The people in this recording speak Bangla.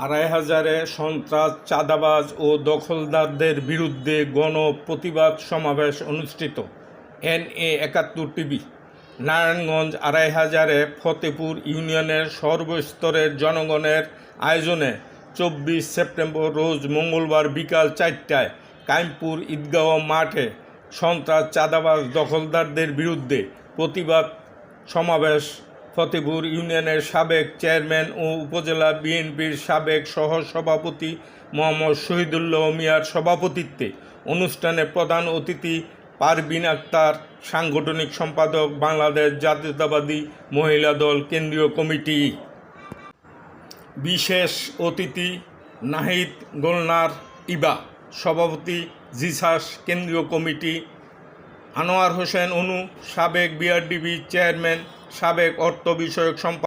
২৫০০-এ সন্ত্রাস, চাঁদাবাজ ও দখলদারদের বিরুদ্ধে গণপ্রতিবাদ সমাবেশ অনুষ্ঠিত। NA৭১ টিভি। নারায়ণগঞ্জ ২৫০০-এ ফতেপুর ইউনিয়নের সর্বস্তরের জনগণের আয়োজনে ২৪ সেপ্টেম্বর রোজ মঙ্গলবার বিকাল ৪টায় কাইমপুর ঈদগাহ মাঠে সন্ত্রাস, চাঁদাবাজ, দখলদারদের বিরুদ্ধে প্রতিবাদ সমাবেশ ফতেপুর ইউনিয়নের সাবেক চেয়ারম্যান ও উপজেলা বিএনপির সাবেক সহসভাপতি মোহাম্মদ শহীদুল্লাহ মিয়ার সভাপতিত্বে অনুষ্ঠানে প্রধান অতিথি পারভিন আক্তার, সাংগঠনিক সম্পাদক, বাংলাদেশ জাতীয়তাবাদী মহিলা দল কেন্দ্রীয় কমিটি। বিশেষ অতিথি নাহিদ গোলনার ইবা, সভাপতি জিসাস কেন্দ্রীয় কমিটি। আনোয়ার হোসেন অনু, সাবেক বিআরডিবি চেয়ারম্যান, সাবেক অর্থ বিষয়ক সম্পাদক।